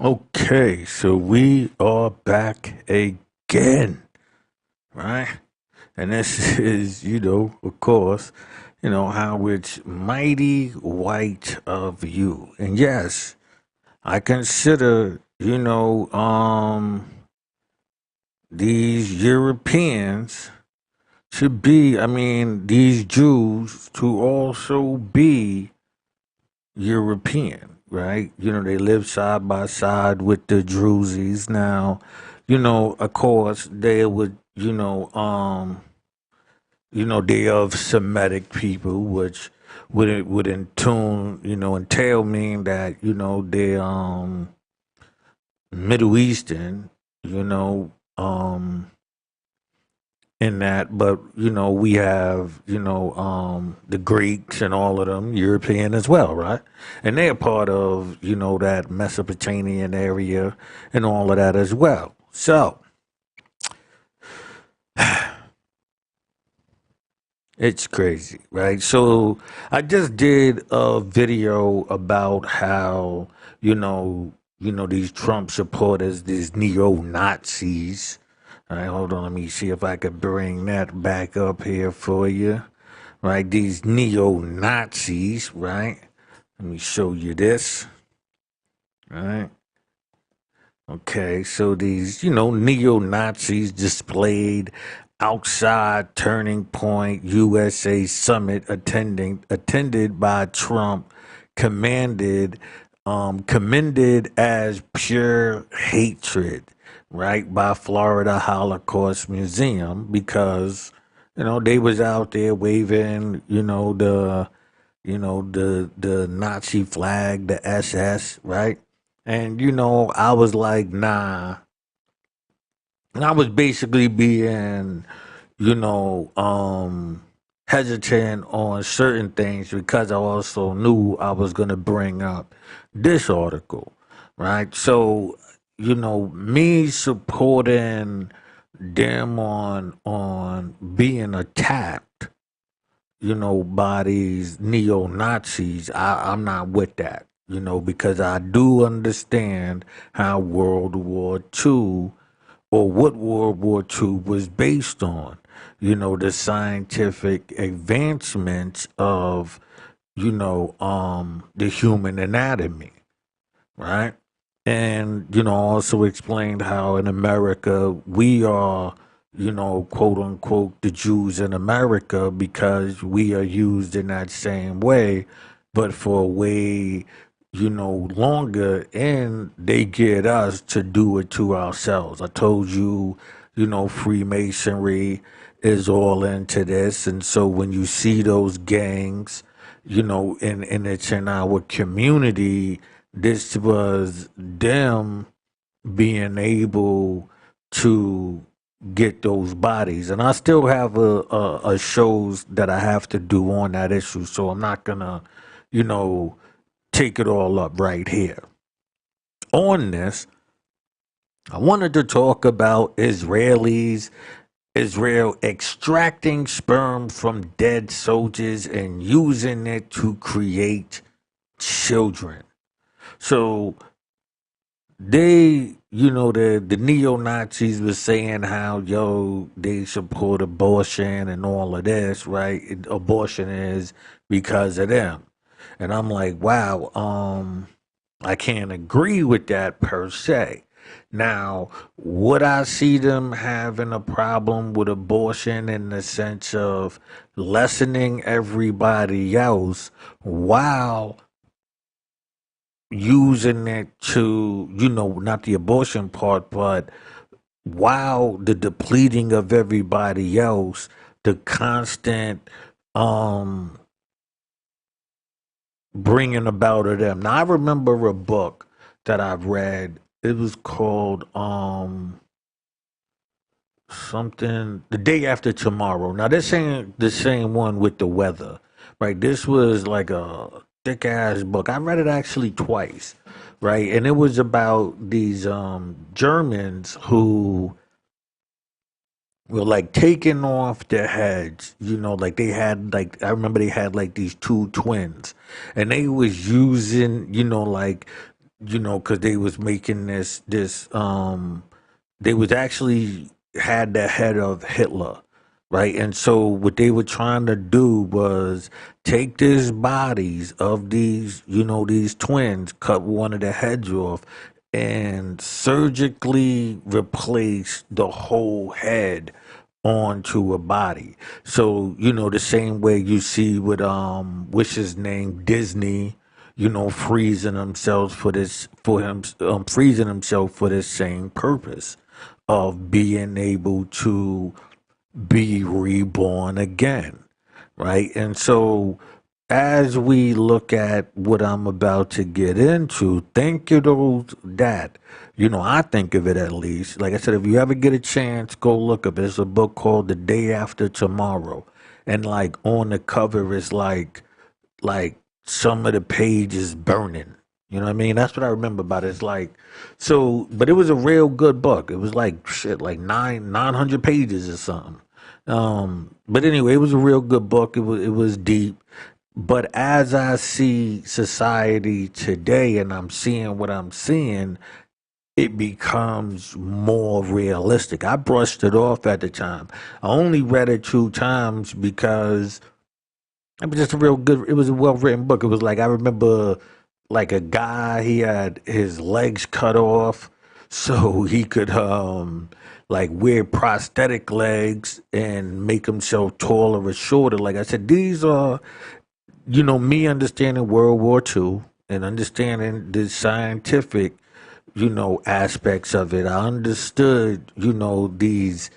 Okay, so we are back again, right? And this is, of course, how it's mighty white of you. And yes, I consider, these Europeans to be, these Jews to also be European, right? They live side by side with the Druzes. Now, of course, they would, they of Semitic people, which would in tune, entail mean that, they Middle Eastern, you know, in that, but we have the Greeks and all of them European as well, right? And they're part of that Mesopotamian area and all of that as well. So it's crazy, right? So I just did a video about how these Trump supporters, these neo Nazis. All right, hold on, let me see if I could bring that back up here for you. Right, these neo Nazis, right? Let me show you this, right? Okay, so these, neo Nazis displayed outside Turning Point USA summit attended by Trump, commended as pure hatred, right, by Florida Holocaust Museum because they was out there waving, the Nazi flag, the SS, right? And I was like, nah. And I was basically being, you know, um, hesitant on certain things because I also knew I was gonna bring up this article, right? So, me supporting them on being attacked, by these neo Nazis, I'm not with that, because I do understand how World War II or what World War II was based on, the scientific advancements of, the human anatomy, right? And, also explained how in America we are, quote unquote, the Jews in America because we are used in that same way, but for a way, longer, and they get us to do it to ourselves. I told you, Freemasonry is all into this. And so when you see those gangs, and it's in our community, this was them being able to get those bodies. And I still have a shows that I have to do on that issue. So I'm not gonna, you know, take it all up right here. On this, I wanted to talk about Israel extracting sperm from dead soldiers and using it to create children. So the neo Nazis was saying how they support abortion and all of this, right? Abortion is because of them, and I'm like, wow, I can't agree with that per se. Now, would I see them having a problem with abortion in the sense of lessening everybody else while using it to, not the abortion part, but while the depleting of everybody else, the constant um bringing about of them. Now I remember a book that I've read. It was called something The Day After Tomorrow. Now this ain't the same one with the weather, right? This was like a thick ass book. I read it actually twice, right? And it was about these Germans who were like taking off their heads, like they had like I remember they had like these two twins and they was using, like because they was making they was actually had the head of Hitler, right? And so what they were trying to do was take these bodies of these twins, cut one of the heads off, and surgically replace the whole head onto a body. So, the same way you see with what's his name, Disney, freezing themselves freezing himself for this same purpose of being able to be reborn again, right? And so, as we look at what I'm about to get into, think of those that, I think of it at least. Like I said, if you ever get a chance, go look up it. It's a book called The Day After Tomorrow. And like on the cover is like some of the pages burning. You know what I mean? That's what I remember about it. It's like so, but it was a real good book. It was like shit, like 900 pages or something. But anyway, it was a real good book. It was deep. But as I see society today, and I'm seeing what I'm seeing, it becomes more realistic. I brushed it off at the time. I only read it 2 times because it was just a real good. It was a well written book. It was like I remember, like a guy. He had his legs cut off, so he could like wear prosthetic legs and make himself taller or shorter. Like I said, these are me understanding World War II and understanding the scientific aspects of it. I understood these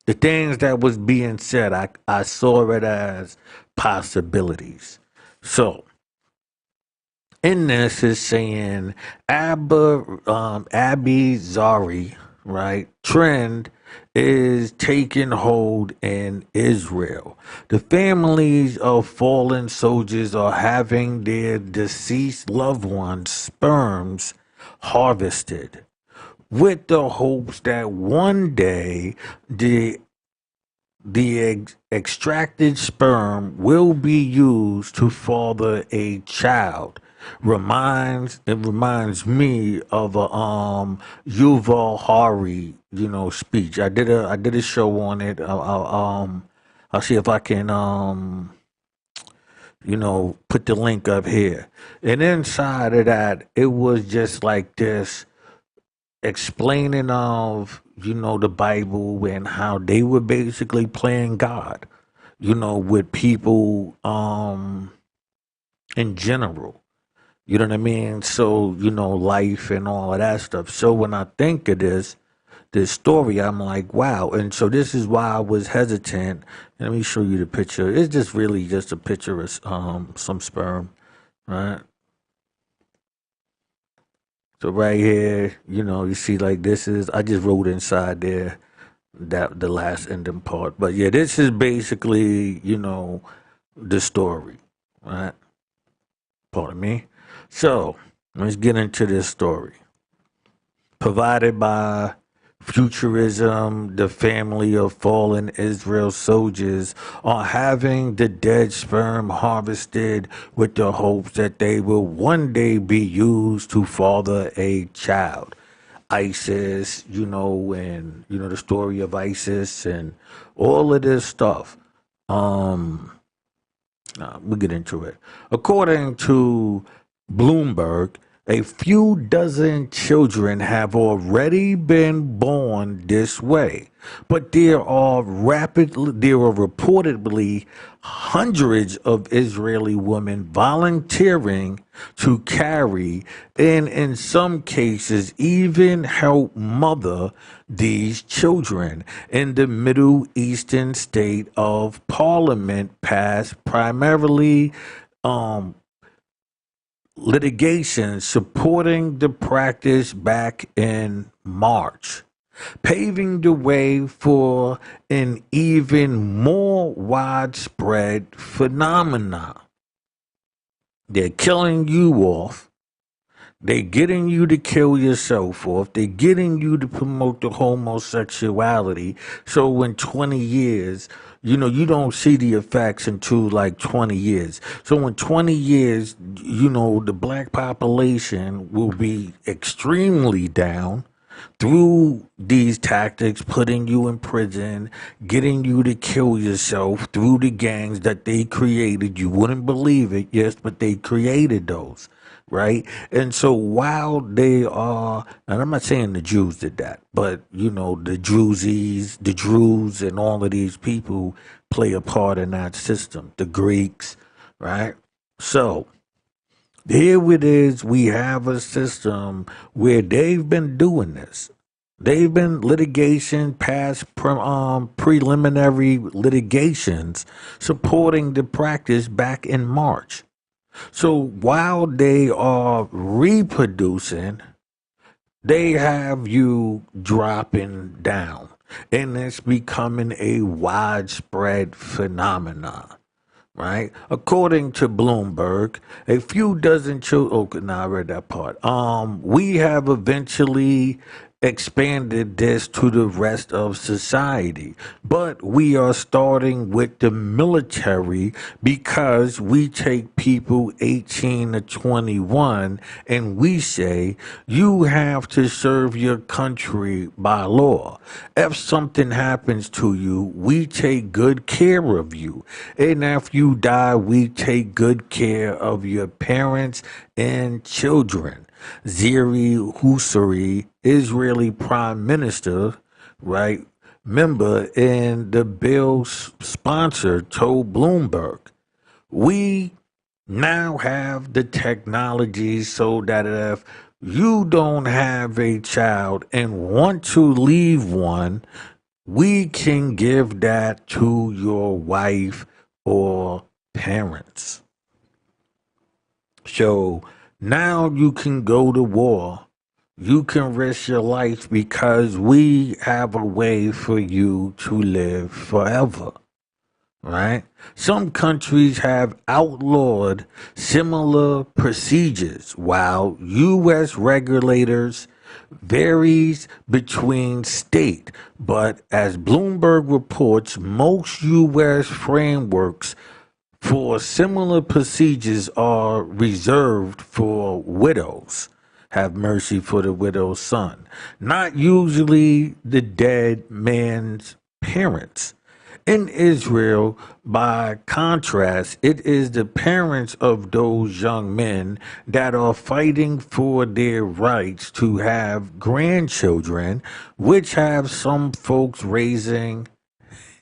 the things that was being said, I saw it as possibilities. So in this is saying Abby Zari, right? Trend is taking hold in Israel. The families of fallen soldiers are having their deceased loved ones' sperms harvested with the hopes that one day the extracted sperm will be used to father a child. It reminds me of a Yuval Hari speech. I did a show on it. I'll see if I can put the link up here. And inside of that, it was just like this explaining of the Bible and how they were basically playing God, with people in general. You know what I mean? So, life and all of that stuff. So when I think of this story, I'm like, wow. And so this is why I was hesitant. Let me show you the picture. It's just really just a picture of some sperm, right? So right here, you see like this is I just wrote inside there that the last ending part. But yeah, this is basically, the story, right? Pardon me. So let's get into this story. Provided by Futurism, the family of fallen Israel soldiers are having the dead sperm harvested with the hopes that they will one day be used to father a child. ISIS, and the story of ISIS and all of this stuff. Um, we'll get into it. According to Bloomberg, a few dozen children have already been born this way, but there are reportedly hundreds of Israeli women volunteering to carry and in some cases even help mother these children in the Middle Eastern state of Parliament passed primarily um, litigation supporting the practice back in March, paving the way for an even more widespread phenomenon. They're killing you off, They getting you to kill yourself off. They getting you to promote the homosexuality. So in 20 years, you don't see the effects until like 20 years. So in 20 years, the black population will be extremely down through these tactics, putting you in prison, getting you to kill yourself through the gangs that they created. You wouldn't believe it, yes, but they created those, right? And so while they are, and I'm not saying the Jews did that, but the the Druze, and all of these people play a part in that system, the Greeks, right? So here it is, we have a system where they've been doing this. They've been litigation, past preliminary litigations supporting the practice back in March. So while they are reproducing, they have you dropping down. And it's becoming a widespread phenomenon, right? According to Bloomberg, a few dozen children. Okay, now I read that part. We have eventually expanded this to the rest of society, but we are starting with the military because we take people 18 to 21 and we say you have to serve your country by law. If something happens to you, we take good care of you. And if you die, we take good care of your parents and children. Ziri Hussein, Israeli Prime Minister, right, member and the bill's sponsor, told Bloomberg, we now have the technology so that if you don't have a child and want to leave one, we can give that to your wife or parents. So now you can go to war. You can risk your life because we have a way for you to live forever, right? Some countries have outlawed similar procedures while U.S. regulators varies between state, but as Bloomberg reports, most U.S. frameworks for similar procedures are reserved for widows. Have mercy for the widow's son. Not usually the dead man's parents. In Israel, by contrast, it is the parents of those young men that are fighting for their rights to have grandchildren, which have some folks raising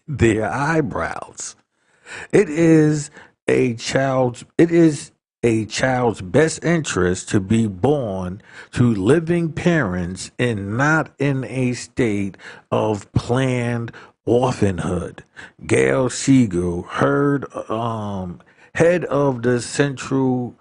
their eyebrows. It is a child's best interest to be born to living parents and not in a state of planned orphanhood. Gail Siegel, head of the Center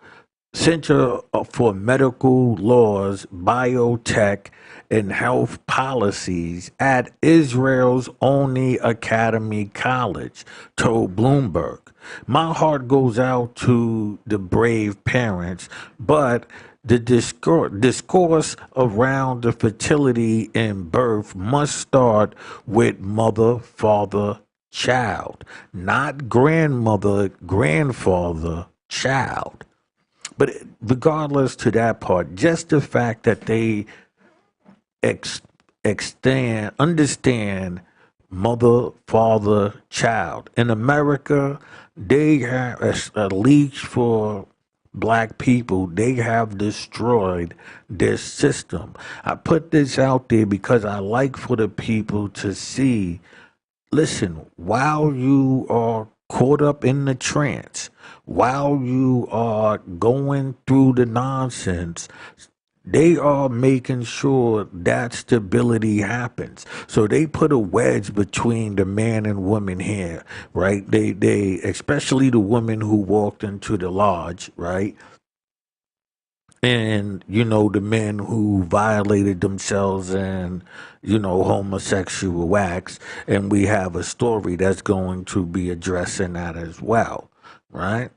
for Medical Laws, Biotech, and Health Policies at Israel's only Academy College, told Bloomberg. My heart goes out to the brave parents, but the discourse around the fertility in birth must start with mother, father, child, not grandmother, grandfather, child. But regardless to that part, just the fact that they ex- understand mother, father, child. In America, they have, at least for black people, they have destroyed this system. I put this out there because I like for the people to see, listen, while you are caught up in the trance, while you are going through the nonsense, they are making sure that stability happens. So they put a wedge between the man and woman here, right? They especially the woman who walked into the lodge, right? And the men who violated themselves and homosexual acts, and we have a story that's going to be addressing that as well, right?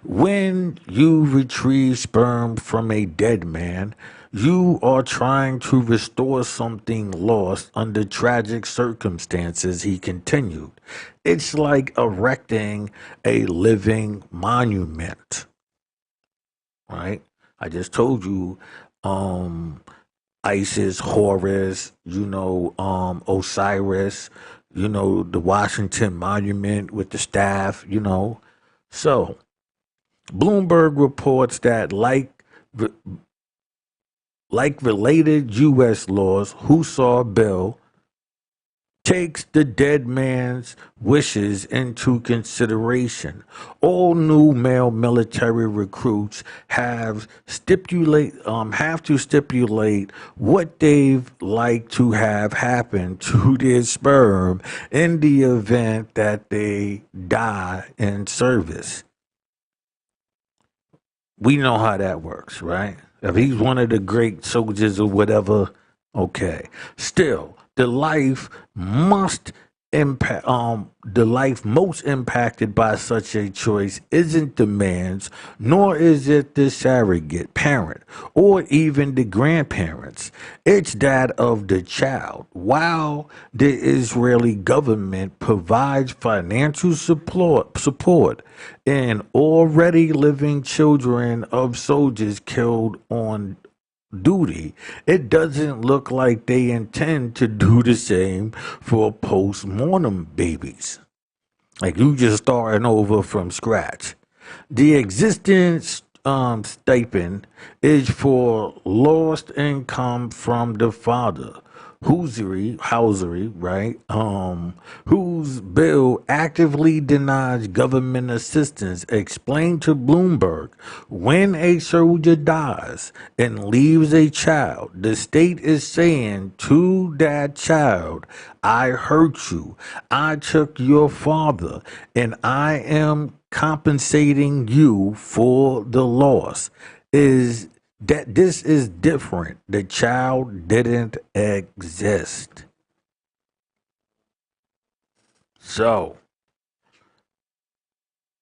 When you retrieve sperm from a dead man, you are trying to restore something lost under tragic circumstances, he continued. It's like erecting a living monument, right? I just told you, um, Isis, Horus, Osiris, the Washington Monument with the staff. So, Bloomberg reports that, like related U.S. laws, Hussar bill takes the dead man's wishes into consideration. All new male military recruits have to stipulate what they'd like to have happen to their sperm in the event that they die in service. We know how that works, right? If he's one of the great soldiers or whatever, okay. Still, the life most impacted by such a choice isn't the man's, nor is it the surrogate parent, or even the grandparents. It's that of the child. While the Israeli government provides financial support and already living children of soldiers killed on duty, it doesn't look like they intend to do the same for post-mortem babies. Like you just starting over from scratch. The existence stipend is for lost income from the father. Housery, right? Whose bill actively denies government assistance, explained to Bloomberg when a soldier dies and leaves a child, the state is saying to that child, I hurt you. I took your father, and I am compensating you for the loss. Is that this is different? The child didn't exist. So,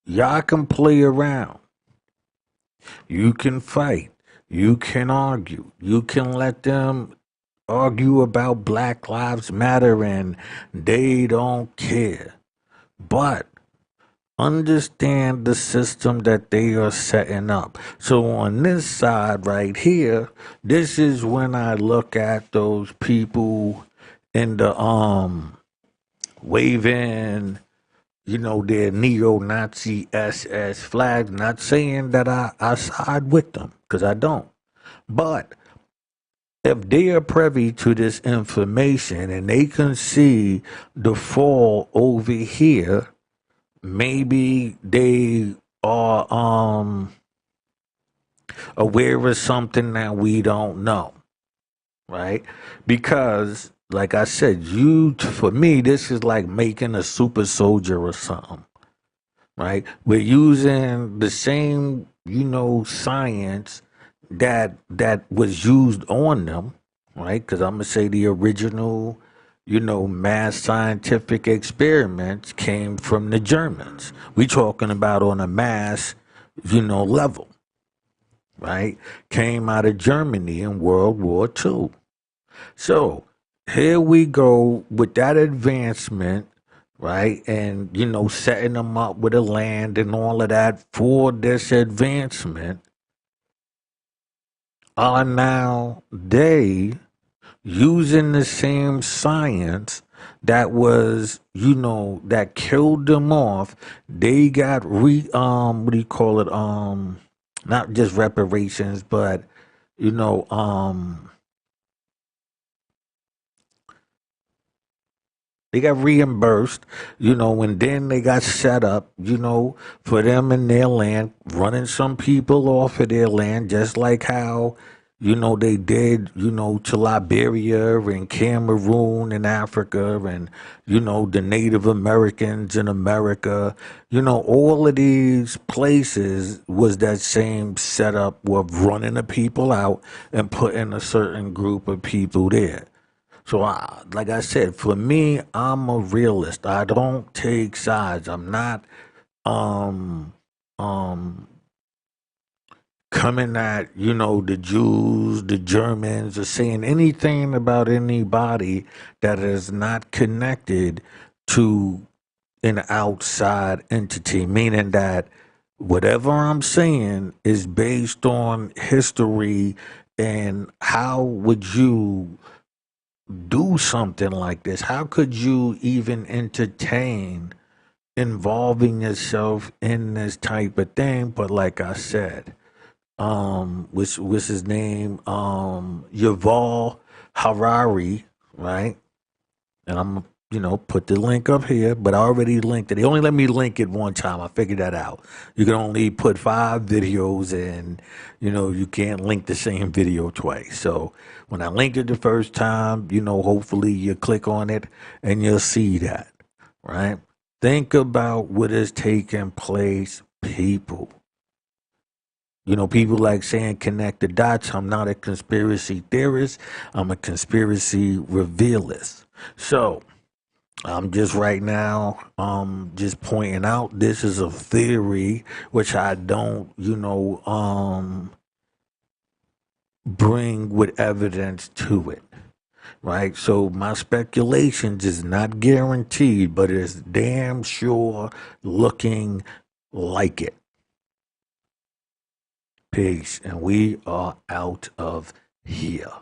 y'all can play around. You can fight. You can argue. You can let them argue about Black Lives Matter and they don't care. But understand the system that they are setting up. So on this side right here, this is when I look at those people in the waving, their neo-Nazi SS flags. Not saying that I side with them, because I don't. But if they are privy to this information and they can see the fall over here, maybe they are aware of something that we don't know, right? Because like I said, for me this is like making a super soldier or something, right? We're using the same, science that was used on them, right? Because I'm gonna say the original, mass scientific experiments came from the Germans. We talking about on a mass, level, right? Came out of Germany in World War II. So here we go with that advancement, right? And, setting them up with the land and all of that for this advancement. Are now they using the same science that was, that killed them off? They got what do you call it? Not just reparations, but you know, they got reimbursed, and then they got set up, for them in their land, running some people off of their land, just like how, they did, to Liberia and Cameroon and Africa and, the Native Americans in America. All of these places was that same setup of running the people out and putting a certain group of people there. So, like I said, for me, I'm a realist. I don't take sides. I'm not. um coming at, you know, the Jews, the Germans, or saying anything about anybody that is not connected to an outside entity, meaning that whatever I'm saying is based on history. And how would you do something like this? How could you even entertain involving yourself in this type of thing? But like I said, which was his name, Yuval Harari, right? And I'm, you know, put the link up here, but I already linked it. They only let me link it one time. I figured that out. You can only put 5 videos, and you know, you can't link the same video twice. So when I linked it the first time, you know, hopefully you click on it and you'll see that, right? Think about what is taking place, people. You know, people like saying connect the dots. I'm not a conspiracy theorist. I'm a conspiracy revealist. So I'm just right now, just pointing out this is a theory which I don't, bring with evidence to it, right? So my speculations is not guaranteed, but it's damn sure looking like it. Peace, and we are out of here.